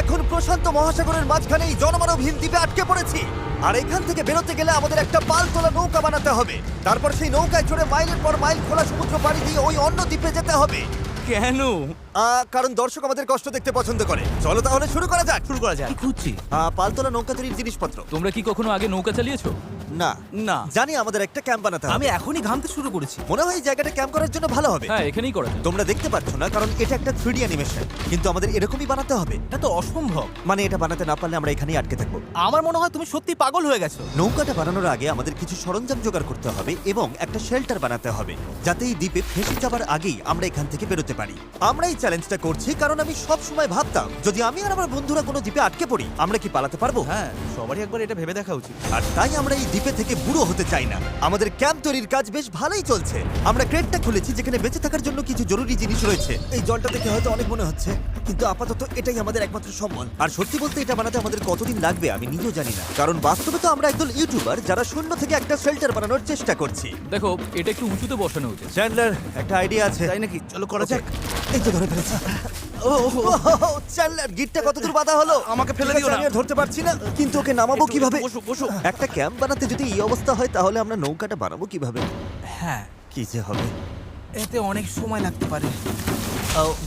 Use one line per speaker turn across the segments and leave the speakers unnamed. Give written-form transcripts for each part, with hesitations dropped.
এখন প্রশান্ত মহাসাগরের মাঝখানে এই জনমানবহীন দ্বীপে আটকে পড়েছি। আর এখান থেকে বেরোতে গেলে আমাদের একটা পালতোলা নৌকা বানাতে হবে। তারপর সেই নৌকায় চড়ে মাইলের পর মাইল খোলা সমুদ্র পাড়ি দিয়ে ওই অন্য দ্বীপে যেতে হবে।
কেন?
কারণ দর্শক আমাদের কষ্ট দেখতে পছন্দ করে। চলো তাহলে শুরু করা যাক।
শুরু করা যাক।
কি খুঁজছি?
পালতোলা নৌকা তৈরির জিনিসপত্র।
তোমরা কি কখনো আগে নৌকা চালিয়েছো?
না
না।
জানি আমাদের একটা ক্যাম্প বানাতে হবে।
আমি এখনই ঘামতে শুরু করেছি।
মনে হয় এই জায়গাটা ক্যাম্প করার জন্য ভালো হবে।
হ্যাঁ, এখানেই করা যায়।
তোমরা দেখতে পাচ্ছ না কারণ এটা একটা 3D অ্যানিমেশন, কিন্তু আমাদের এরকমই বানাতে হবে।
এটা তো অসম্ভব।
মানে এটা বানাতে না পারলে আমরা এখানেই আটকে থাকবো।
আমার মনে হয় তুমি সত্যি পাগল হয়ে গেছো।
নৌকাটা বানানোর আগে আমাদের কিছু সরঞ্জাম জোগাড় করতে হবে এবং একটা শেল্টার বানাতে হবে, যাতে এই দ্বীপে ফেসে যাবার আগেই আমরা এখান থেকে বেরোতে পারি। আমরা এই চ্যালেঞ্জটা করছি কারণ আমি সব সময় ভাবতাম যদি আমি আর আমার বন্ধুরা কোনো দ্বীপে আটকে পড়ি আমরা কি পালাতে পারবো।
হ্যাঁ, সবারই একবার এটা ভেবে দেখা উচিত।
আর তাই আমরা এই দ্বীপে থেকে বুড়ো হতে চাই না। আমাদের ক্যাম্প তৈরির কাজ বেশ ভালোই চলছে। আমরা ক্রেটটা খুলেছি যেখানে বেঁচে থাকার জন্য কিছু জরুরি জিনিস রয়েছে। এই জলটা দেখে হয়তো অনেক মনে হচ্ছে, কিন্তু আপাতত এটাই আমাদের একমাত্র সম্বল। আর সত্যি বলতে এটা বানাতে আমাদের কতদিন লাগবে আমি নিজেও জানি না, কারণ বাস্তবে তো আমরা একদল ইউটিউবার যারা শূন্য থেকে একটা শেল্টার বানানোর চেষ্টা করছি।
দেখো, এটা একটু উঁচুতে বসানো উচিত।
চ্যান্ডলার, একটা আইডিয়া আছে।
তাই নাকি? চলো করা যাক।
এই তো ধরে ফেলেছি। চ্যান্ডলার, গিটটা কতদূর বাঁধা হলো?
আমাকে ফেলে
ঠিক আছে,
দিও না।
আমি আর ধরতে পারছি না, কিন্তু ওকে নামাবো
একটু
কিভাবে?
বসো, বসো।
একটা ক্যাম্প বানাতে যদি এই অবস্থা হয় তাহলে আমরা নৌকাটা বানাবো কিভাবে?
হ্যাঁ,
কি যে হবে।
এতে অনেক সময় লাগতে পারে।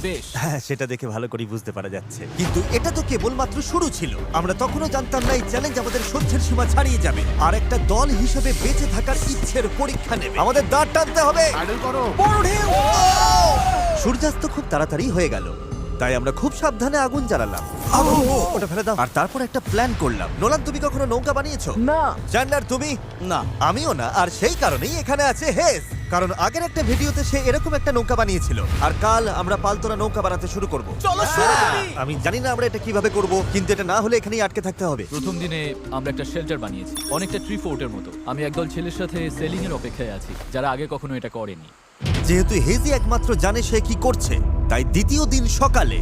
বেশ।
হ্যাঁ, সেটা দেখে ভালো করে বুঝতে পারা যাচ্ছে, কিন্তু এটা তো কেবলমাত্র শুরু ছিল। আমরা তখনও জানতাম না এই চ্যালেঞ্জ আমাদের সহ্যের সীমা ছাড়িয়ে যাবে আর একটা দল হিসেবে বেঁচে থাকার ইচ্ছের পরীক্ষা নেবে। আমাদের দাঁড় টানতে হবে। বড় ঢেউ! সূর্যাস্ত খুব তাড়াতাড়ি হয়ে গেল, তাই আমরা খুব সাবধানে আগুন জ্বালালাম। ওটা ফেলে দাও। আর তারপর একটা প্ল্যান করলাম। নোলান, তুমি কখনো নৌকা বানিয়েছো?
না।
চ্যান্ডলার, তুমি?
না।
আমিও না, আর সেই কারণেই এখানে আছে হেস। কারণ আগের একটা ভিডিওতে সে এরকম একটা নৌকা বানিয়েছিল। আর কাল আমরা পালতোলা নৌকা বানাতে শুরু করব।
চলো শুরু করি।
আমি জানি না আমরা এটা কিভাবে করব, কিন্তু এটা না হলে এখানেই আটকে থাকতে হবে।
প্রথম দিনে আমরা একটা শেল্টার বানিয়েছি, অনেকটা ট্রি ফোর্টের মতো। আমি একদল ছেলের সাথে সেলিং এর অপেক্ষায় আছি, যারা আগে কখনো এটা করেনি।
যেহেতু হেজি একমাত্র জানে সে কি করছে, তাই দ্বিতীয় দিন সকালে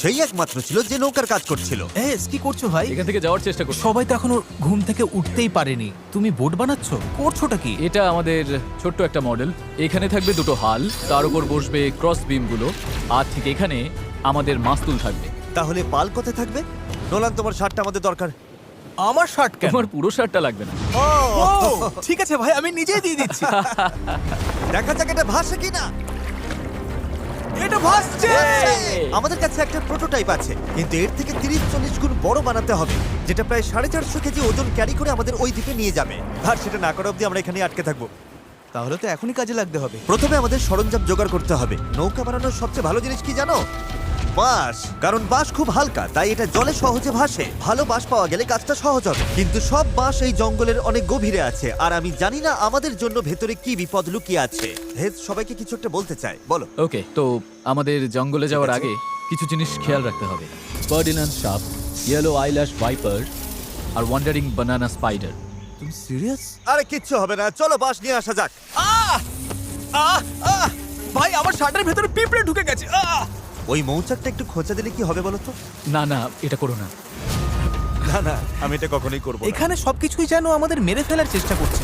সেই একমাত্র ছিল যে নৌকার কাজ করছিল।
এস, কি করছো ভাই?
এখান থেকে যাওয়ার চেষ্টা করছি।
সবাই তো এখনো ঘুম থেকে উঠতেই পারেনি। তুমি বোট বানাচ্ছো? করছোটা কি?
এটা আমাদের ছোট্ট একটা মডেল। এখানে থাকবে দুটো হাল, তার উপর বসবে ক্রস বিম গুলো, আর ঠিক এখানে আমাদের মাস্তুল থাকবে।
তাহলে পাল কোথায় থাকবে? নোলান, তোমার শার্টটা আমাদের দরকার।
আমার শার্ট কেন?
তোমার পুরো শার্টটা লাগবে না।
ও, ঠিক আছে ভাই, আমি নিজেই দিয়ে দিচ্ছি।
দেখা যাক এটা ভাসে কিনা।
এটা ভাসছে।
আমাদের কাছে একটা প্রোটোটাইপ আছে, কিন্তু এর থেকে 30-40 গুণ বড় বানাতে হবে, যেটা প্রায় 450 কেজি ওজন ক্যারি করে আমাদের ওই দ্বীপে নিয়ে যাবে। আর সেটা না করা অবধি আমরা এখানে আটকে থাকবো।
তাহলে তো এখনই কাজে লাগতে হবে।
প্রথমে আমাদের সরঞ্জাম জোগাড় করতে হবে। নৌকা বানানোর সবচেয়ে ভালো জিনিস কি জানো? বাঁশ। কারণ বাঁশ খুব হালকা, তাই এটা জলে সহজে ভাসে। ভালো বাঁশ পাওয়া গেলে কাজটা সহজ হবে, কিন্তু সব বাঁশ এই জঙ্গলের অনেক গভীরে আছে, আর আমি জানি না আমাদের জন্য ভেতরে কি বিপদ লুকিয়ে আছে। হেজ সবাইকে কিছু একটা বলতে চায়, বলো।
ওকে, তো আমাদের জঙ্গলে যাওয়ার আগে কিছু জিনিস খেয়াল রাখতে হবে। ফার্ডিনান্ড সাপ, ইয়েলো আইল্যাশ ভাইপার, আর ওয়ান্ডারিং বানানা স্পাইডার।
তুমি সিরিয়াস?
আরে কিচ্ছু হবে না, চলো বাঁশ নিয়ে আসা যাক।
আহ! আহ! আহ! ভাই, আমার শার্টের ভেতরে পিঁপড়ে ঢুকে গেছে। আহ!
ওই মৌচাকটা একটু খোঁচা দিলে কি হবে বলো তো?
না না, এটা করো না।
না না, আমি এটা কখনোই করবো না।
এখানে সবকিছুই যেন আমাদের মেরে ফেলার চেষ্টা করছে।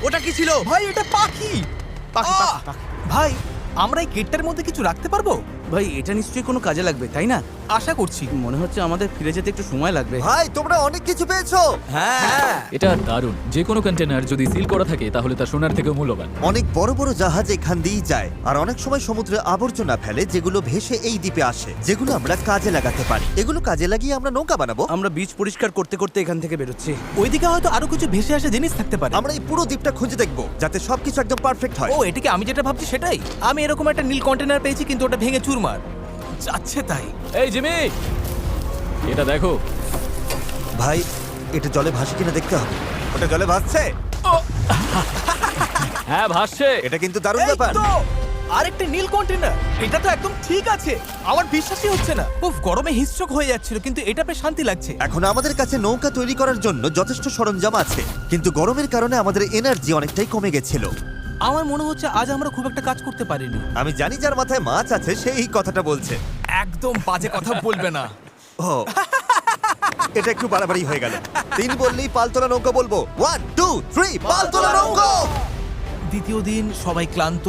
ওটা কি ছিল?
ভাই, এটা পাখি।
পাখি,
আহ!
পাখি।
ভাই, আমরা এই গেটটার মধ্যে কিছু রাখতে পারবো?
ভাই, এটা নিশ্চয়ই কোনো কাজে লাগবে, তাই না?
আশা করছি।
মনে হচ্ছে আমাদের ফিরে যেতে একটু সময় লাগবে।
ভাই, তোমরা অনেক কিছু পেয়েছো।
হ্যাঁ।
এটা দারুণ। যে কোনো কন্টেনার যদি সিল করা থাকে তাহলে তা সোনার থেকেও মূল্যবান।
অনেক বড় বড় জাহাজ এখান দিয়েই যায়, আর অনেক সময় সমুদ্রে আবর্জনা ফেলে যেগুলো ভেসে এই দ্বীপে আসে, যেগুলো আমরা কাজে লাগাতে পারি। এগুলো কাজে লাগিয়ে আমরা নৌকা বানাবো।
আমরা বীজ পরিষ্কার করতে করতে এখান থেকে বেরোচ্ছি।
ওইদিকে হয়তো আরো কিছু ভেসে আসা জিনিস থাকতে পারে।
আমরা এই পুরো দ্বীপটা খুঁজে দেখবো, যাতে সবকিছু একদম পারফেক্ট হয়।
ও, এটাকে আমি যেটা ভাবছি সেটাই। আমি এরকম একটা নীল কন্টেনার পেয়েছি, কিন্তু ওটা ভেঙে চুরমার যাচ্ছে তাই।
এই জিমি, এটা দেখো।
ভাই, এটা জলে ভাসে কিনা দেখতে হবে। ওটা জলে ভাসছে।
হ্যাঁ, ভাসছে।
এটা কিন্তু দারুণ
এই
ব্যাপার।
তো, আরেকটা নীল কন্টেনার। এটা তো একদম ঠিক আছে। আমার বিশ্বাসই হচ্ছে না। উফ, গরমে হিস্ট্রোক হয়ে যাচ্ছিল, কিন্তু এটা বেশ শান্তি লাগছে।
এখন আমাদের কাছে নৌকা তৈরি করার জন্য যথেষ্ট সরঞ্জাম আছে, কিন্তু গরমের কারণে আমাদের এনার্জি অনেকটাই কমে গেছিল।
আমার মনে হচ্ছে আজ আমরা খুব একটা কাজ করতে পারিনি।
আমি জানি যার মাথায় মাছ আছে সেই এই কথাটা বলছে।
একদম বাজে কথা বলবে না।
ও, এটা একটু বাড়াবাড়ি হয়ে গেল। 3 বললেই পালতোলা নৌকা বলবো। 1 2 3 পালতোলা নৌকা।
দ্বিতীয় দিন, সবাই ক্লান্ত,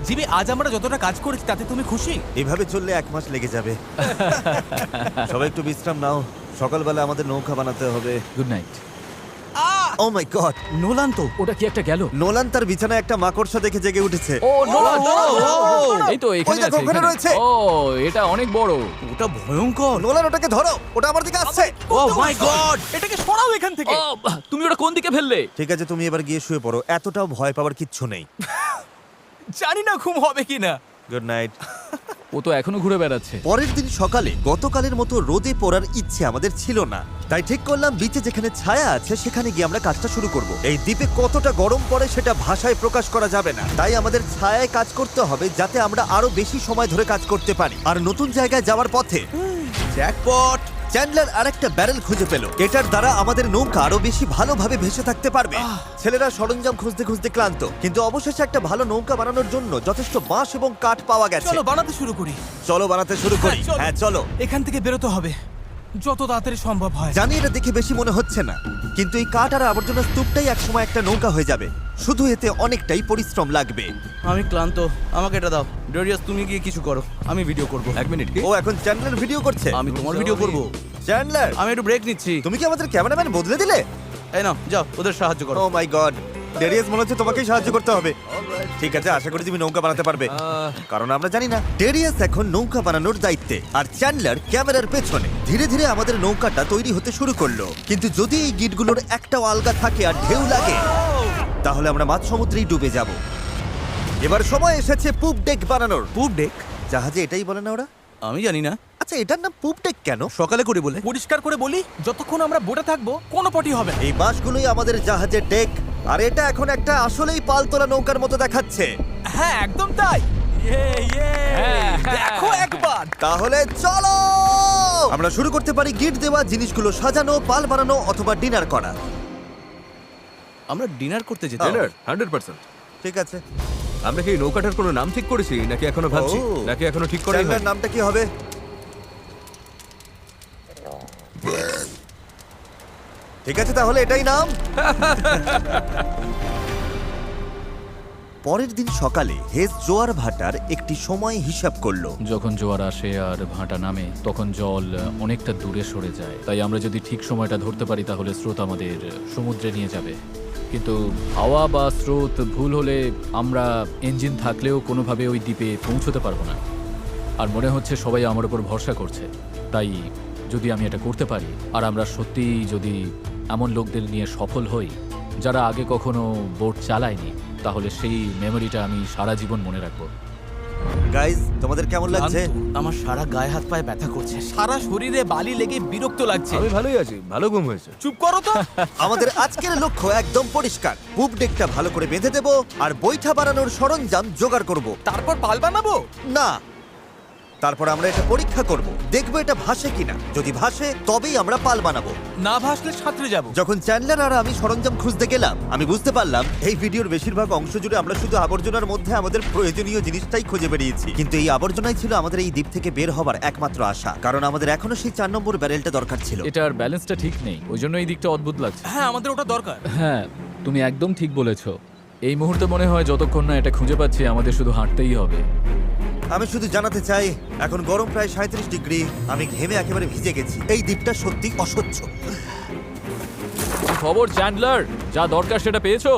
জিমি, আজ আমরা যতটা কাজ করেছি তাতে তুমি খুশি?
এভাবে চললে 1 মাস লেগে যাবে। সবাই একটু বিশ্রাম নাও, সকালবেলা আমাদের নৌকা বানাতে হবে।
Good night.
Oh my God,
Nolan তো।
ওটা কি একটা গেল?
নোলান তার বিছানায় একটা মাকড়সা দেখে জেগে উঠেছে।
ও নোলান, এই তো এখানে
ওই দেখো,
আছে,
ওখানে
এখানে।
রয়েছে।
ও এটা অনেক বড়।
ওটা ভয়ঙ্কর।
নোলান ওটাকে ধরো, ওটা আমার দিকে আসছে।
ও মাই গড।
এটাকে সরাও এখান থেকে।
ও তুমি ওটা কোন দিকে ফেললে?
ঠিক আছে, তুমি এবার গিয়ে শুয়ে পড়ো, এতটাও ভয় পাওয়ার কিচ্ছু নেই।
জানি না ঘুম হবে কিনা।
Good night.
ও তো এখনো ঘুরে বেড়াচ্ছে।
পরের দিন সকালে গতকালের মতো রোদে পড়ার ইচ্ছে আমাদের ছিল না, তাই ঠিক করলাম বিচে যেখানে ছায়া আছে সেখানে গিয়ে আমরা কাজটা শুরু করব। এই দ্বীপে কতটা গরম পড়ে সেটা ভাষায় প্রকাশ করা যাবে না, তাই আমাদের ছায়ায় কাজ করতে হবে যাতে আমরা আরো বেশি সময় ধরে কাজ করতে পারি। আর নতুন জায়গায় যাওয়ার পথে
জ্যাকপট।
চ্যান্ডলার আরেকটা ব্যারেল খুঁজে পেল, এটার দ্বারা আমাদের নৌকা আরো বেশি ভালোভাবে ভেসে থাকতে পারবে। ছেলেরা সরঞ্জাম খুঁজতে খুঁজতে ক্লান্ত, কিন্তু অবশেষে একটা ভালো নৌকা বানানোর জন্য যথেষ্ট বাঁশ এবং কাঠ পাওয়া গেছে।
চলো বানাতে শুরু করি।
চলো বানাতে শুরু করি।
চলো।
হ্যাঁ চলো।
এখান থেকে বেরোতে হবে যত তাড়াতাড়ি সম্ভব হয়।
জানি এটা দেখে বেশি মনে হচ্ছে না, কিন্তু এই কাঠ আর আবর্জনা স্তূপটাই একসময় একটা নৌকা হয়ে যাবে। শুধু এতে অনেকটাই পরিশ্রম লাগবে।
আমি ক্লান্ত, আমাকে এটা দাও। ডেরিয়াস তুমি গিয়ে কিছু করো, আমি ভিডিও করব।
1 মিনিট কি?
ও এখন চ্যান্ডলার ভিডিও করছে।
আমি তোমার ভিডিও করব।
চ্যান্ডলার,
আমি একটু ব্রেক নিচ্ছি।
তুমি কি আমাদের ক্যামেরাম্যান বদলে দিলে?
এই নাও, যাও ওদের সাহায্য করো।
ও মাই গড, ডেরিয়াস মনে হচ্ছে তোমাকেই সাহায্য করতে হবে। ঠিক আছে, আশা করি তুমি নৌকা বানাতে পারবে, কারণ আমরা জানি না। ডেরিয়াস এখন নৌকা বানানোর দায়িত্বে, আর চ্যান্ডলার ক্যামেরার পেছনে। ধীরে ধীরে আমাদের নৌকাটা তৈরি হতে শুরু করলো, কিন্তু যদি এই গিটগুলোর একটাও আলগা থাকে আর ঢেউ লাগে তাহলে আমরা মাঝ সমুদ্রেই ডুবে যাব। এবার সময় এসেছে পুপ ডেক বানানোর।
পুপ ডেক?
জাহাজে এটাই বলে না ওরা?
আমি জানি না,
আচ্ছা, এটার নাম পুপ ডেক কেন?
সকালে করে বলে।
পরিষ্কার করে বলি, যতক্ষণ আমরা বোটে থাকবো কোনো পটি হবে না।
এই বাঁশগুলোই আমাদের জাহাজের ডেক, আর এটা এখন একটা আসলেই পালতোলা নৌকার মতো দেখাচ্ছে।
হ্যাঁ একদম তাই। দেখো একবার।
তাহলে চলো আমরা শুরু করতে পারি গিট দেওয়া জিনিসগুলো সাজানো, পাল বানানো অথবা ডিনার করা।
আমরা ডিনার করতে যেতে
ডিনার 100%।
ঠিক আছে,
আমরা কি এই নৌকাটার কোনো নাম ঠিক করেছি নাকি এখনো ভাবছি?
ও।
নাকি এখনো ঠিক করাই
চ্যানেলের
হয়নি?
নামটা কি হবে? ঠিক আছে, তাহলে এটাই নাম। পরের দিন সকালে হেজ জোয়ার ভাটার একটি সময় হিসাব করলো।
যখন জোয়ার আসে আর ভাটা নামে তখন জল অনেকটা দূরে সরে যায়, তাই আমরা যদি ঠিক সময়টা ধরতে পারি তাহলে স্রোত আমাদের সমুদ্রে নিয়ে যাবে। কিন্তু হাওয়া বা স্রোত ভুল হলে আমরা ইঞ্জিন থাকলেও কোনোভাবে ওই দ্বীপে পৌঁছতে পারবো না। আর মনে হচ্ছে সবাই আমার উপর ভরসা করছে, তাই যদি আমি এটা করতে পারি আর আমরা সত্যিই যদি এমন লোকদের নিয়ে সফল হই যারা আগে কখনো বোট চালায়নি, তাহলে সেই মেমোরিটা আমি সারা জীবন মনে রাখবো।
গাইজ, তোমাদের কেমন লাগছে?
আমার সারা গায়ে হাত পায়ে ব্যথা করছে।
সারা শরীরে বালি লেগে বিরক্ত লাগছে।
আমি ভালোই আছি, ভালো ঘুম হয়েছে।
চুপ করো তো।
আমাদের আজকের লক্ষ্য একদম পরিষ্কার, পুপ ডেকটা ভালো করে বেঁধে দেব আর বৈঠা বানানোর সরঞ্জাম জোগাড় করব।
তারপর পাল বানাবো।
না, তারপর আমরা এটা পরীক্ষা করব, দেখবো এটা ভাসে কিনা। যদি ভাসে তবেই আমরা পাল বানাবো।
না ভাসলে সাঁতরে যাবো।
যখন চ্যান্ডলার আর আমি সরঞ্জাম খুঁজতে গেলাম, আমি বুঝতে পারলাম এই ভিডিওর বেশিরভাগ অংশ জুড়ে আমরা শুধু আবর্জনার মধ্যে আমাদের প্রয়োজনীয় জিনিসটাই খুঁজে বেরিয়েছি। কিন্তু এই আবর্জনাই ছিল আমাদের এই দ্বীপ থেকে বের হবার একমাত্র আশা, কারণ আমাদের এখনো সেই 4 নম্বর ব্যারেলটা দরকার ছিল।
এটার ব্যালেন্সটা ঠিক নেই, ওই জন্য এই দিকটা অদ্ভুত লাগছে।
হ্যাঁ আমাদের ওটা দরকার।
হ্যাঁ, তুমি একদম ঠিক বলেছো। এই মুহূর্তে মনে হয় যতক্ষণ না এটা খুঁজে পাচ্ছি আমাদের শুধু হাঁটতেই হবে।
আমি শুধু জানাতে চাই, এখন গরম প্রায় 37 ডিগ্রি, আমি ঘেমে একেবারে ভিজে গেছি। এই দ্বীপটা সত্যি অসহ্য।
কি খবর চ্যান্ডলার? যা দরকার সেটা পেয়েছো?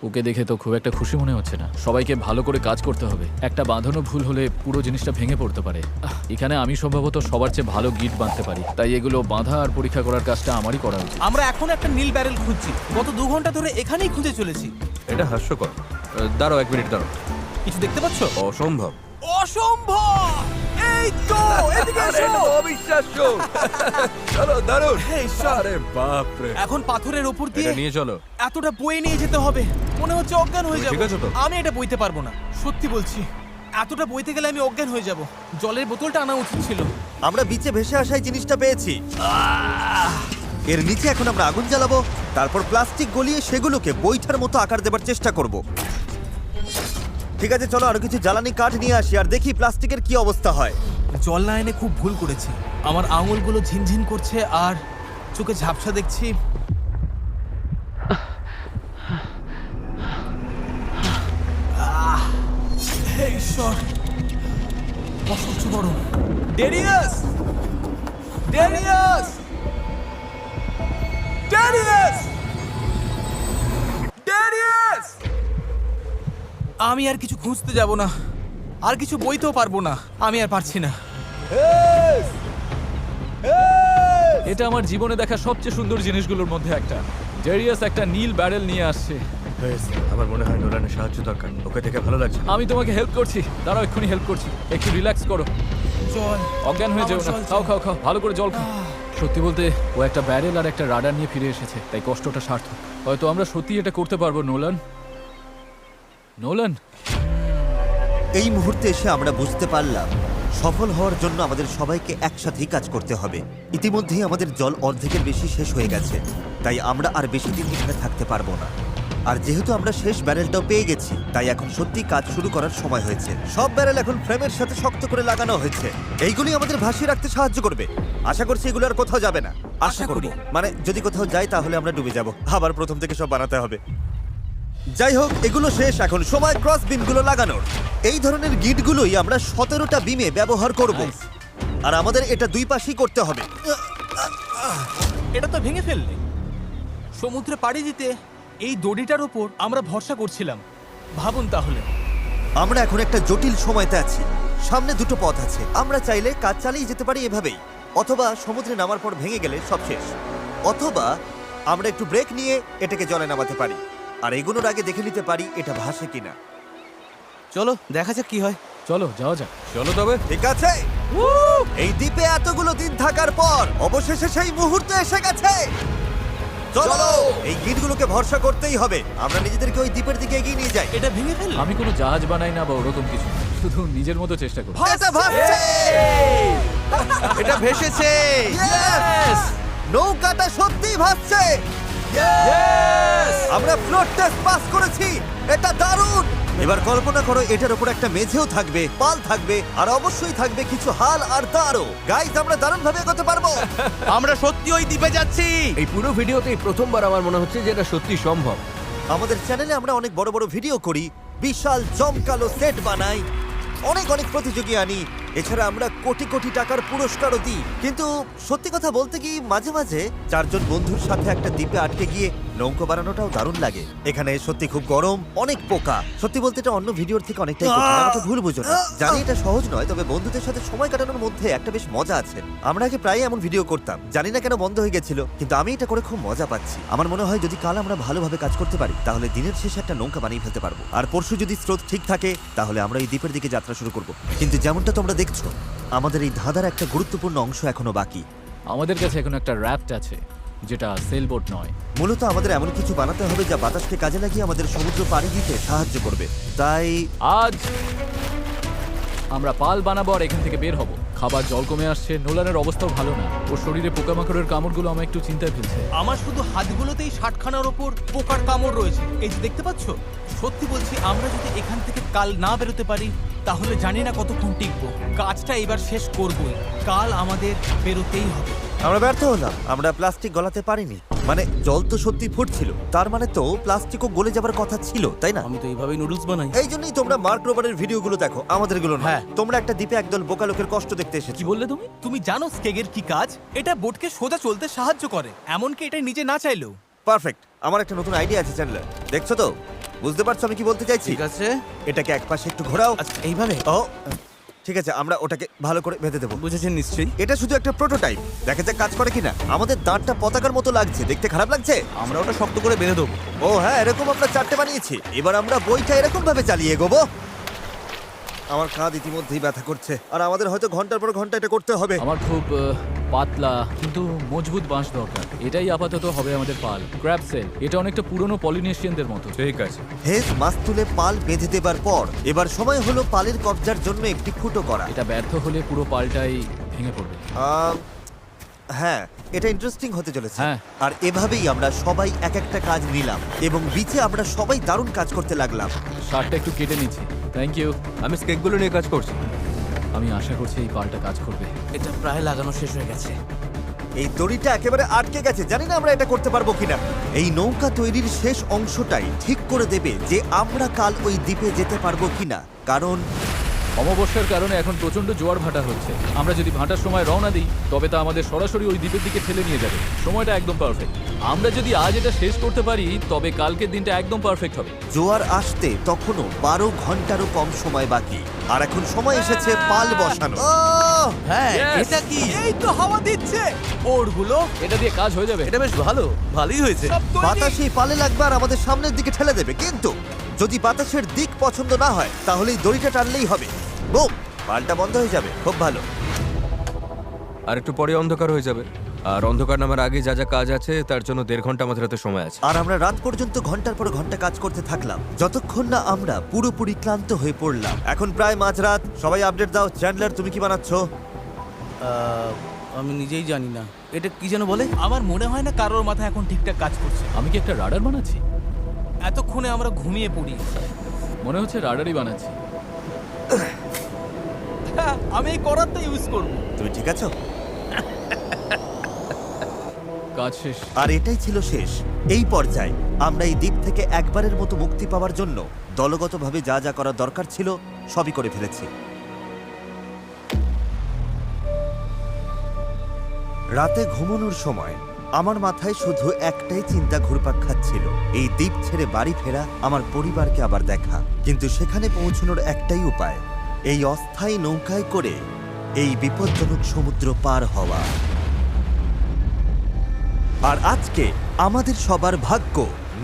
ওকে দেখে তো খুব একটা খুশি মনে হচ্ছে না। সবাইকে ভালো করে কাজ করতে হবে, একটা বাঁধানো ভুল হলে পুরো জিনিসটা ভেঙে পড়তে পারে। এখানে আমি সম্ভবত সবার চেয়ে ভালো গিট বাঁধতে পারি, তাই এগুলো বাঁধা আর পরীক্ষা করার কাজটা আমারই করা উচিত।
আমরা এখন একটা নীল ব্যারেল খুঁজছি, গত 2 ঘন্টা ধরে এখানেই খুঁজে চলেছি।
এটা হাস্যকর। দাঁড়াও 1 মিনিট, দাঁড়াও।
কিছু দেখতে পাচ্ছো?
অসম্ভব।
অসম্ভব! এই তো, এদিকে এসো।
অবিশ্বাস্য। চলো, দারুণ।
হে ঈশ্বর।
আরে বাপ রে।
এখন পাথরের উপর দিয়ে
এটা নিয়ে চলো।
এতটা বয়ে নিয়ে যেতে হবে, মনে হচ্ছে অজ্ঞান হয়ে
তুমি
যাবো।
ঠিক আছো তো?
আমি এটা বইতে পারবো না, সত্যি বলছি। এতটা বইতে গেলে আমি অজ্ঞান হয়ে যাব। জলের বোতলটা আনা উচিত ছিল।
আমরা বিচে ভেসে আসাই জিনিসটা পেয়েছি। এর নিচে এখন আমরা আগুন জ্বালাবো, তারপর প্লাস্টিক গলিয়ে সেগুলোকে বৈঠার মতো আকার দেবার চেষ্টা করব। ঠিক আছে, চলো আরো কিছু জ্বালানি কাঠ নিয়ে আসি আর দেখি প্লাস্টিকের কি অবস্থা হয়।
জল না এনে খুব ভুল করেছি। আমার আঙুলগুলো ঝিনঝিন করছে আর চোখে ঝাপসা দেখছি। ডেরিয়াস! ডেরিয়াস! ডেরিয়াস! ডেরিয়াস! আমি আর কিছু খুঁজতে যাব না, আর কিছু বইতেও পারবো না, আমি আর পারছি না।
এটা আমার জীবনে দেখা সবচেয়ে সুন্দর জিনিসগুলোর মধ্যে একটা। ডেরিয়াস একটা নীল ব্যারেল নিয়ে আসছে।
আমার মনে হয় নোলানের সাহায্য দরকার, ওকে দেখে ভালো লাগছে।
আমি তোমাকে হেল্প করছি, দাঁড়াও এক্ষুনি হেল্প করছি। একটু রিল্যাক্স করো,
জল,
অজ্ঞান হয়ে যেও না।
আমার জল
খাও
চাই।
খাও খাও, ভালো করে জল খাও। সত্যি বলতে ও একটা ব্যারেল আর একটা রাডার নিয়ে ফিরে এসেছে, তাই কষ্টটা সার্থক। হয়তো আমরা সত্যি এটা করতে পারবো। নোলান, নোলান,
এই মুহূর্তে এসে আমরা বুঝতে পারলাম সফল হওয়ার জন্য আমাদের সবাইকে একসাথেই কাজ করতে হবে। ইতিমধ্যেই আমাদের জল অর্ধেকের বেশি শেষ হয়ে গেছে, তাই আমরা আর বেশি দিন এখানে থাকতে পারবো না। আর যেহেতু আমরা শেষ ব্যারেলটাও পেয়ে গেছি, তাই এখন সত্যি কাজ শুরু করার সময় হয়েছে। সব ব্যারেল এখন ফ্রেমের সাথে শক্ত করে লাগানো হয়েছে। এইগুলি আমাদের ভাসিয়ে রাখতে সাহায্য করবে। আশা করছি এগুলো আর কোথাও যাবে না। আশা করি, মানে যদি কোথাও যাই তাহলে আমরা ডুবে যাব, আবার প্রথম থেকে সব বানাতে হবে। যাই হোক, এগুলো শেষ, এখন সময় ক্রস বিমগুলো লাগানোর। এই ধরনের গিটগুলোই আমরা 17টা বিমে ব্যবহার করব, আর আমাদের এটা দুই পাশেই করতে হবে।
এটা তো ভেঙে ফেললে। সমুদ্রে পাড়ি দিতে এই দড়িটার ওপর আমরা ভরসা করছিলাম। ভাবুন তাহলে।
আমরা এখন একটা জটিল সময়তে আছি। সামনে দুটো পথ আছে, আমরা চাইলে কাজ চালিয়ে যেতে পারি এভাবেই, অথবা সমুদ্রে নামার পর ভেঙে গেলে সব শেষ, অথবা আমরা একটু ব্রেক নিয়ে এটাকে জলে নামাতে পারি, আর এগুলোর আগে দেখে নিতে পারি এটা ভাসে কিনা।
চলো দেখা যাক কি হয়।
চলো যাওয়া যাক।
চলো তবে।
ঠিক আছে, এই দ্বীপে এতগুলো দিন থাকার পর অবশেষে সেই মুহূর্ত এসে গেছে। চলো, এই গিটগুলোকে ভরসা করতেই হবে। আমরা নিজেদেরকে ওই দ্বীপের দিকে এগিয়ে নিয়ে যাই।
এটা ভেঙে ফেললে।
আমি কোনো জাহাজ বানাই না বা ওরকম কিছু না, শুধু নিজের মতো চেষ্টা করি।
এটা ভাসছে!
এটা ভেসেছে।
Yes! নৌকাটা সত্যিই ভাসছে। আমরা ফ্লোট টেস্ট পাস করেছি, এটা দারুণ। এবার কল্পনা করো এটার উপর একটা মেঝেও থাকবে, পাল থাকবে, আর অবশ্যই থাকবে কিছু হাল আর তারও। গাইস, আমরা দারুণ ভাবে এগোতে পারবো।
আমরা সত্যি ওই দ্বীপে যাচ্ছি।
এই পুরো ভিডিওতেই প্রথমবার আমার মনে হচ্ছে যে এটা সত্যি সম্ভব।
আমাদের চ্যানেলে আমরা অনেক বড় বড় ভিডিও করি, বিশাল জমকালো সেট বানাই, অনেক অনেক প্রতিযোগী আনি, এছাড়া আমরা কোটি কোটি টাকার পুরস্কারও দিই। কিন্তু সত্যি কথা বলতে কি, মাঝে মাঝে চারজন বন্ধুর সাথে একটা দ্বীপে আটকে গিয়ে নৌকো বানানোটাও দারুণ লাগে। এখানে সত্যি খুব গরম, অনেক পোকা। সত্যি বলতে এটা অন্য ভিডিওর থেকে অনেকটাই কঠিন, আমাকে ভুল বুঝো না। জানি এটা সহজ নয়, তবে বন্ধুদের সাথে সময় কাটানোর মধ্যে একটা বেশ মজা আছে। আমরা আগে প্রায় এমন ভিডিও করতাম, জানি না কেন বন্ধ হয়ে গেছিল, কিন্তু আমি এটা করে খুব মজা পাচ্ছি। আমার মনে হয় যদি কাল আমরা ভালোভাবে কাজ করতে পারি, তাহলে দিনের শেষে একটা নৌকা বানিয়ে ফেলতে পারবো। আর পরশু যদি স্রোত ঠিক থাকে, তাহলে আমরা এই দ্বীপের দিকে যাত্রা শুরু করব। কিন্তু যেমনটা তোমরা দেখছো, আমাদের এই ধাঁধার একটা গুরুত্বপূর্ণ অংশ এখনো বাকি।
আমাদের কাছে এখন একটা র্যাফট আছে, যেটা সেলবোট নয়।
মূলত আমাদের এমন কিছু বানাতে হবে যা বাতাসকে কাজে লাগিয়ে আমাদের সমুদ্র পাড়ি দিতে সাহায্য করবে। তাই
আজ আমরা পাল বানাবো আর এখান থেকে বের হব। খাবার জল কমে আসছে, নোলানের অবস্থাও ভালো না, ওর শরীরে পোকামাকড়ের কামড়গুলো আমায় একটু চিন্তায় ফেলছে।
আমার শুধু হাতগুলোতেই 60 খানার ওপর পোকার কামড় রয়েছে। এই যে দেখতে পাচ্ছ, সত্যি বলছি, আমরা যদি এখান থেকে কাল না বেরোতে পারি, তাহলে জানি না কতক্ষণ টিকবো। কাজটা এবার শেষ করবই, কাল আমাদের বেরোতেই হবে।
আমরা ব্যর্থ হলাম, আমরা প্লাস্টিক গলাতে পারিনি। মানে জল তো সত্যি ফুটছিল, তার মানে তো প্লাস্টিকও গলে যাবার কথা ছিল, তাই না?
আমি তো এইভাবেই নুডলস বানাই।
এই জন্যই তোমরা মার্ক রোবারের ভিডিওগুলো দেখো, আমাদেরগুলো না।
হ্যাঁ।
তোমরা একটা দ্বীপে একদল বোকা লোকের কষ্ট দেখতে এসেছো।
কি বললে তুমি? তুমি জানো স্কেগের কি কাজ? এটা বোটকে সোজা চলতে সাহায্য করে, এমনকি এটা নিজে না চাইলেও।
পারফেক্ট। আমার একটা নতুন আইডিয়া আছে চ্যানেলার, দেখছো তো? বুঝতে পারছো আমি কি বলতে চাইছি?
ঠিক আছে।
এটাকে এক পাশে একটু ঘোরাও।
আচ্ছা এইভাবে।
ও ঠিক আছে, আমরা ওটাকে ভালো করে বেঁধে দেবো।
বুঝেছেন নিশ্চয়ই।
এটা শুধু একটা প্রোটোটাইপ, দেখা যাক কাজ করে কিনা। আমাদের দাঁতটা পতাকার মতো লাগছে, দেখতে খারাপ লাগছে?
আমরা ওটা শক্ত করে বেঁধে দেবো।
ও হ্যাঁ, এরকম আমরা 4টে বানিয়েছি। এবার আমরা বইটা এরকম ভাবে চালিয়ে এগোবো। আমার কাঁধ ইতিমধ্যেই ব্যথা করছে, আর আমাদের হয়তো ঘন্টার পর ঘন্টা এটা করতে হবে।
আমার খুব পাতলা কিন্তু মজবুত বাঁশ দরকার। এটাই আপাতত হবে আমাদের পাল। ক্র্যাব সেল, এটা অনেকটা পুরনো পলিনেশিয়ানদের মতো।
ঠিক আছে।
হেজ মাছ তুলে পাল বেঁধে দেবার পর এবার সময় হলো পালের কবজার জন্য একটি ফুটো করা।
এটা ব্যর্থ হলে পুরো পালটাই ভেঙে পড়বে।
হ্যাঁ, এটা ইন্টারেস্টিং হতে চলেছে।
হ্যাঁ।
আর এভাবেই আমরা সবাই এক একটা কাজ নিলাম, এবং বিচে আমরা সবাই দারুণ কাজ করতে লাগলাম।
শার্টটা একটু কেটে নিচ্ছি। Thank you.
আমি স্কেকগুলো নিয়ে কাজ করছি।
আমি আশা করছি এই পালটা কাজ করবে।
এটা প্রায় লাগানো শেষ হয়ে গেছে।
এই দড়িটা একেবারে আটকে গেছে, জানি না আমরা এটা করতে পারবো কিনা। এই নৌকা তৈরির শেষ অংশটাই ঠিক করে দেবে যে আমরা কাল ওই দ্বীপে যেতে পারবো কিনা। কারণ
অমাবস্যার কারণে এখন প্রচন্ড জোয়ার ভাটা হচ্ছে। আমরা যদি ভাটার সময় রওনা দিই তবে তা আমাদের সরাসরি ওই দ্বীপের দিকে ঠেলে নিয়ে যাবে। সময়টা একদম পারফেক্ট। আমরা যদি আজ এটা শেষ করতে পারি তবে কালকের দিনটা একদম পারফেক্ট হবে।
জোয়ার আসতে তখনও 12 ঘন্টারও কম সময় বাকি, আর এখন সময় এসেছে পাল বসানো।
হ্যাঁ
Yes!
এটা কি?
এই তো হাওয়া দিচ্ছে ওরগুলো
এটা দিয়ে কাজ হয়ে যাবে।
এটা বেশ ভালোই হয়েছে।
সব তৈরি।
বাতাস এই পালে লাগবে আর আমাদের সামনের দিকে ঠেলে দেবে, কিন্তু যদি বাতাসের দিক পছন্দ না হয় তাহলে এই দড়িটা টানলেই হবে। বুম, পালটা বন্ধ হয়ে যাবে। খুব ভালো।
আর একটু পরে অন্ধকার হয়ে যাবে, আর অন্ধকার নামার আগে যা যা কাজ আছে তার জন্য 1.5 ঘন্টা আমাদের হাতে সময় আছে।
আর আমরা রাত পর্যন্ত ঘন্টার পর ঘন্টা কাজ করতে থাকলাম, যতক্ষণ না আমরা পুরোপুরি ক্লান্ত হয়ে পড়লাম। এখন প্রায় মাঝরাত। সবাই আপডেট দাও। চ্যান্ডলার, তুমি কি বানাচ্ছ?
আমি নিজেই জানি না এটা কি যেন বলে।
আমার মনে হয় না কারোর মাথা এখন ঠিকঠাক কাজ করছে।
আমি কি একটা রাডার বানাচ্ছি?
এতক্ষণে আমরা ঘুমিয়ে পড়ি।
মনে হচ্ছে রাডারই বানাচ্ছি।
হ্যাঁ, আমি এই করারটা ইউজ করব।
তুমি ঠিক আছো?
কাজ শেষ।
আর এটাই ছিল শেষ। এই পর্যায়ে আমরা এই দ্বীপ থেকে একবারের মতো মুক্তি পাওয়ার জন্য দলগতভাবে যা যা করার দরকার ছিল সবই করে ফেলেছি। রাতে ঘুমানোর সময় আমার মাথায় শুধু একটাই চিন্তা ঘুরপাক খাচ্ছিল, এই দ্বীপ ছেড়ে বাড়ি ফেরা, আমার পরিবারকে আবার দেখা। কিন্তু সেখানে পৌঁছানোর একটাই উপায়, এই অস্থায়ী নৌকায় করে এই বিপজ্জনক সমুদ্র পার হওয়া। আর আজকে আমাদের সবার ভাগ্য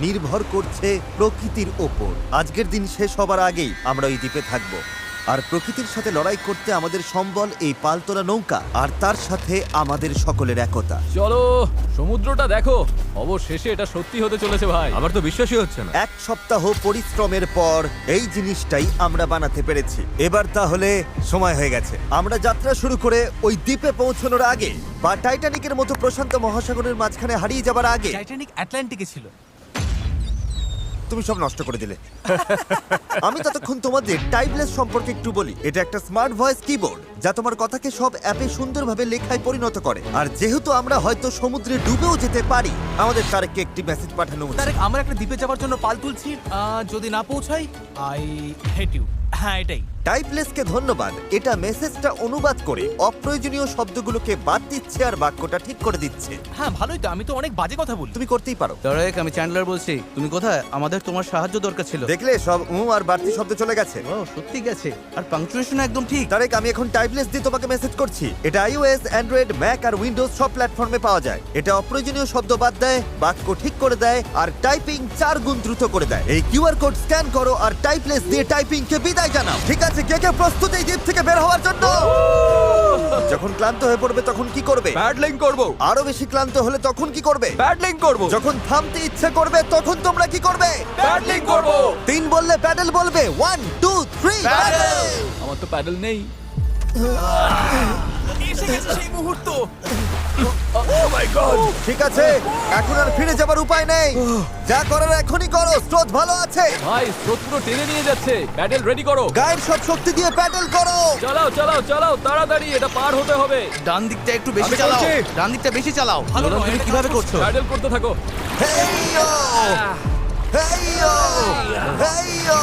নির্ভর করছে প্রকৃতির ওপর। আজকের দিন শেষ হবার আগেই আমরা ওই দ্বীপে থাকব, আর প্রকৃতির সাথে লড়াই করতে আমাদের সম্বল এই পালতোলা নৌকা, আর তার সাথে আমাদের সকলের একতা।
চলো সমুদ্রটা দেখো। অবশেষে এটা সত্যি হতে চলেছে ভাই।
আমার তো বিশ্বাসই হচ্ছে না।
1 সপ্তাহ পরিশ্রমের পর এই জিনিসটাই আমরা বানাতে পেরেছি। এবার তাহলে সময় হয়ে গেছে আমরা যাত্রা শুরু করে ওই দ্বীপে পৌঁছানোর আগে, বা টাইটানিকের মতো প্রশান্ত মহাসাগরের মাঝখানে হারিয়ে যাবার আগে।
টাইটানিক আটলান্টিকে ছিল।
তুমি সব নষ্ট করে দিলে। আমি ততক্ষণ তোমাদের টাইপলেস সম্পর্কে একটু বলি। এটা একটা স্মার্ট ভয়েস কিবোর্ড যা তোমার কথাকে সব অ্যাপে সুন্দরভাবে লেখায় পরিণত করে। আর যেহেতু আমরা হয়তো সমুদ্রে ডুবেও যেতে পারি, আমাদের তারেককে একটি মেসেজ পাঠানো উচিত।
তারেক, আমরা একটা দ্বীপে যাওয়ার জন্য পাল তুলছি। যদি না পৌঁছাই, আই হেট ইউ। হ্যাঁ, এটাই।
টাইপলেসকে ধন্যবাদ। এটা মেসেজটা অনুবাদ করে অপ্রয়োজনীয় শব্দগুলোকে বাদ দিচ্ছে আর বাক্যটা ঠিক করে দিচ্ছে।
হ্যাঁ, ভালোই তো। আমি তো অনেক বাজে কথা বলি।
তুমি করতেই পারো।
তারেক, আমি চ্যান্ডলার বলছি। তুমি কোথায়? আমাদের তোমার সাহায্য দরকার ছিল।
দেখলে, সব আর বাড়তি শব্দ চলে গেছে।
ও, সত্যি গেছে। আর পাংচুয়েশন একদম ঠিক।
তারেক, আমি এখন টাইপলেস দিয়ে তোমাকে মেসেজ করছি। এটা iOS, অ্যান্ড্রয়েড, ম্যাক আর উইন্ডোজ সব প্ল্যাটফর্মে পাওয়া যায়। এটা অপ্রয়োজনীয় শব্দ বাদ দেয়, বাক্য ঠিক করে দেয়, আর টাইপিং 4 গুণ দ্রুত করে দেয়। এই কিউআর কোড স্ক্যান করো আর টাইপলেস দিয়ে টাইপিংকে বিদায় জানাও। ঠিক আছে, কে কে প্রস্তুত এই দ্বীপ থেকে বের হওয়ার জন্য? যখন ক্লান্ত হয়ে পড়বে তখন কি করবে?
প্যাডলিং করব।
আরো বেশি ক্লান্ত হলে তখন কি করবে?
প্যাডলিং করব।
যখন থামতে ইচ্ছে করবে তখন তোমরা কি করবে?
প্যাডলিং করব।
3 বললে প্যাডেল বলবে। 1 2 3 প্যাডেল।
আমার তো প্যাডেল নেই।
এসে গেছে সেই মুহূর্ত।
ঠিক আছে, এখন আর ফিরে যাবার উপায় নেই। যা করার এখনই করো, স্রোত ভালো আছে।
ভাই স্রোত পুরো টেনে নিয়ে যাচ্ছে। প্যাডেল রেডি করো।
গায়ের সব শক্তি দিয়ে প্যাডেল করো।
চালাও চালাও চালাও, তাড়াতাড়ি, এটা পার হতে হবে।
ডান দিকটা একটু বেশি
আমি
চালাও।
করছি।
ডান দিকটা বেশি চালাও।
ভালো
নোলান,
নয়,
তুমি
এটা
কিভাবে
কাজ করছে।
করছো?
প্যাডেল করতে থাকো।
হেইয়ো হেইয়ো হেইয়ো।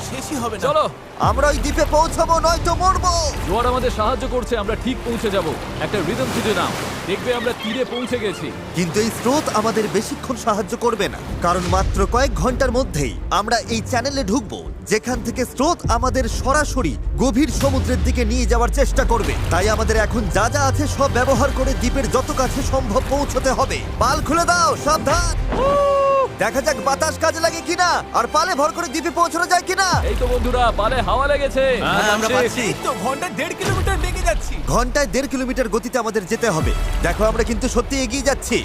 শেষই হবে না।
চলো,
আমরা ওই দ্বীপে পৌঁছাবো, নয়তো মরবো।
জোয়ার আমাদের সাহায্য করছে। আমরা ঠিক পৌঁছে যাব। একটা রিদম খুঁজে নাও, দেখবে আমরা তীরে পৌঁছে গেছি।
কিন্তু এই স্রোত আমাদের বেশিক্ষণ সাহায্য করবে না, কারণ মাত্র কয়েক ঘন্টার মধ্যেই আমরা এই চ্যানেলে ঢুকবো যেখান থেকে স্রোত আমাদের সরাসরি গভীর সমুদ্রের দিকে নিয়ে যাওয়ার চেষ্টা করবে। তাই আমাদের এখন যা যা আছে সব ব্যবহার করে দ্বীপের যত কাছে সম্ভব পৌঁছতে হবে। পাল খুলে দাও, সাবধান। দেখা যাক বাতাস কাজে লাগে কিনা, আর পালে ভর করে দ্বীপে পৌঁছানো যায় কিনা।
এই তো বন্ধুরা, পালে হাওয়া লেগেছে।
হ্যাঁ, আমরা
নামছি।
পাচ্ছি।
এই তো ঘন্টায় 1.5 কিলোমিটার বেগে যাচ্ছি।
ঘন্টায় 1.5 কিলোমিটার গতিতে আমাদের যেতে হবে। দেখো, আমরা কিন্তু সত্যি এগিয়ে যাচ্ছি।